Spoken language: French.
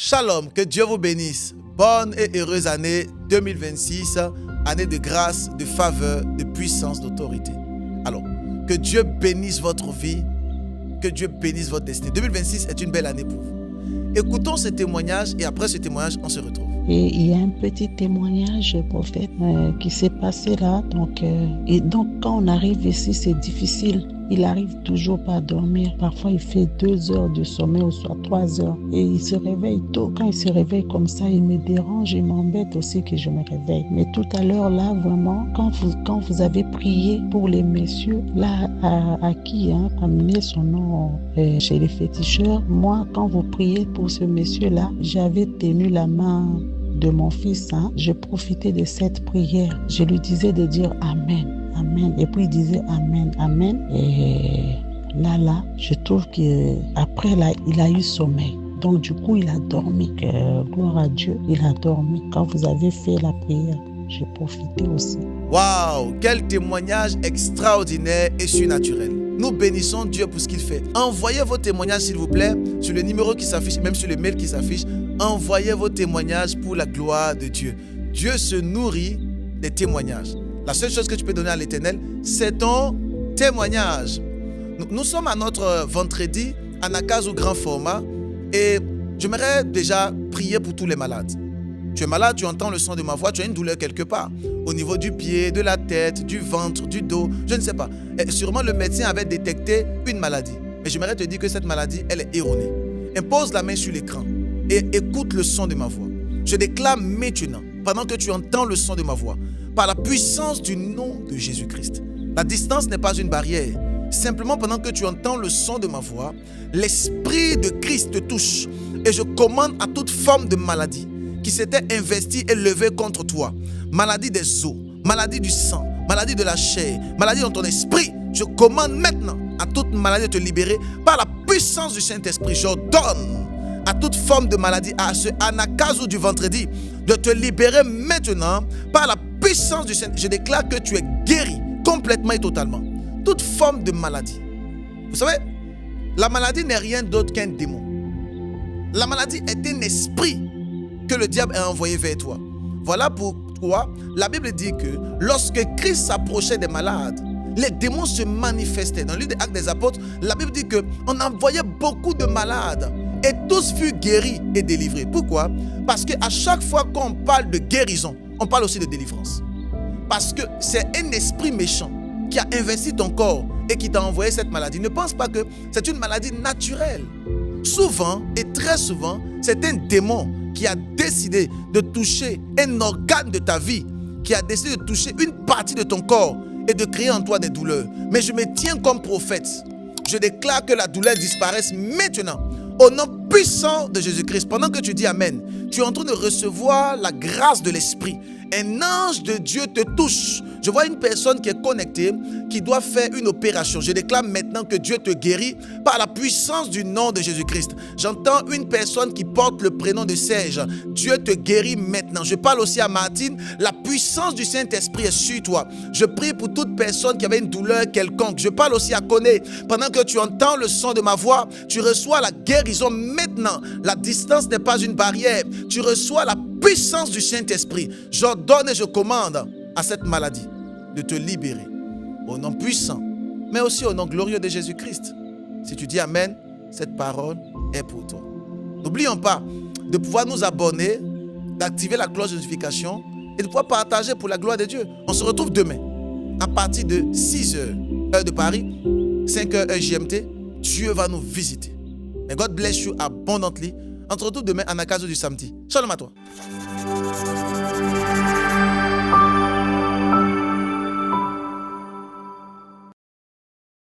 Shalom, que Dieu vous bénisse. Bonne et heureuse année 2026, année de grâce, de faveur, de puissance, d'autorité. Alors, que Dieu bénisse votre vie, que Dieu bénisse votre destin. 2026 est une belle année pour vous. Écoutons ce témoignage et après ce témoignage, on se retrouve. Et il y a un petit témoignage, prophète, qui s'est passé là. Donc, quand on arrive ici, c'est difficile. Il arrive toujours pas à dormir. Parfois, il fait 2 heures de sommeil ou soit 3 heures. Et il se réveille tôt. Quand il se réveille comme ça, il me dérange, il m'embête aussi que je me réveille. Mais tout à l'heure, là, vraiment, quand vous avez prié pour les messieurs, là, à qui amené son nom chez les féticheurs, moi, quand vous priez pour ce monsieur-là, j'avais tenu la main de mon fils, je profitais de cette prière. Je lui disais de dire Amen. Amen. Et puis il disait Amen, Amen. Et là, je trouve qu'après, là, il a eu sommeil. Donc du coup, il a dormi. Gloire à Dieu, il a dormi. Quand vous avez fait la prière, j'ai profité aussi. Waouh, quel témoignage extraordinaire et surnaturel. Nous bénissons Dieu pour ce qu'il fait. Envoyez vos témoignages, s'il vous plaît, sur le numéro qui s'affiche, même sur le mail qui s'affiche. Envoyez vos témoignages pour la gloire de Dieu. Dieu se nourrit des témoignages. La seule chose que tu peux donner à l'Éternel, c'est ton témoignage. Nous sommes à notre vendredi, Anakazu grand format, et j'aimerais déjà prier pour tous les malades. Tu es malade, tu entends le son de ma voix, tu as une douleur quelque part, au niveau du pied, de la tête, du ventre, du dos, je ne sais pas. Et sûrement le médecin avait détecté une maladie. Mais j'aimerais te dire que cette maladie, elle est erronée. Impose la main sur l'écran et écoute le son de ma voix. Je déclare maintenant, pendant que tu entends le son de ma voix, par la puissance du nom de Jésus-Christ. La distance n'est pas une barrière. Simplement pendant que tu entends le son de ma voix, l'Esprit de Christ te touche. Et je commande à toute forme de maladie qui s'était investie et levée contre toi. Maladie des os, maladie du sang, maladie de la chair, maladie dans ton esprit. Je commande maintenant à toute maladie de te libérer par la puissance du Saint-Esprit. J'ordonne à toute forme de maladie, à ce Anakazu du vendredi, de te libérer maintenant par la puissance du Saint-Esprit. Je déclare que tu es guéri complètement et totalement. Toute forme de maladie. Vous savez, la maladie n'est rien d'autre qu'un démon. La maladie est un esprit que le diable a envoyé vers toi. Voilà pourquoi la Bible dit que lorsque Christ s'approchait des malades, les démons se manifestaient. Dans le livre des Actes des Apôtres, la Bible dit qu'on envoyait beaucoup de malades et tous furent guéris et délivrés. Pourquoi? Parce qu'à chaque fois qu'on parle de guérison, on parle aussi de délivrance. Parce que c'est un esprit méchant qui a investi ton corps et qui t'a envoyé cette maladie. Ne pense pas que c'est une maladie naturelle. Souvent et très souvent, c'est un démon qui a décidé de toucher un organe de ta vie, qui a décidé de toucher une partie de ton corps et de créer en toi des douleurs. Mais je me tiens comme prophète. Je déclare que la douleur disparaisse maintenant. Au nom puissant de Jésus-Christ, pendant que tu dis Amen, tu es en train de recevoir la grâce de l'Esprit. Un ange de Dieu te touche. Je vois une personne qui est connectée, qui doit faire une opération. Je déclare maintenant que Dieu te guérit par la puissance du nom de Jésus-Christ. J'entends une personne qui porte le prénom de Serge. Dieu te guérit maintenant. Je parle aussi à Martine. La puissance du Saint-Esprit est sur toi. Je prie pour toute personne qui avait une douleur quelconque. Je parle aussi à Koné. Pendant que tu entends le son de ma voix, tu reçois la guérison maintenant. La distance n'est pas une barrière. Tu reçois la puissance du Saint-Esprit. J'ordonne et je commande à cette maladie de te libérer au nom puissant, mais aussi au nom glorieux de Jésus-Christ. Si tu dis Amen, cette parole est pour toi. N'oublions pas de pouvoir nous abonner, d'activer la cloche de notification et de pouvoir partager pour la gloire de Dieu. On se retrouve demain à partir de 6h, heure de Paris, 5h, heure GMT. Dieu va nous visiter. May God bless you abundantly. On se retrouve demain à Anakazu du samedi. Shalom à toi.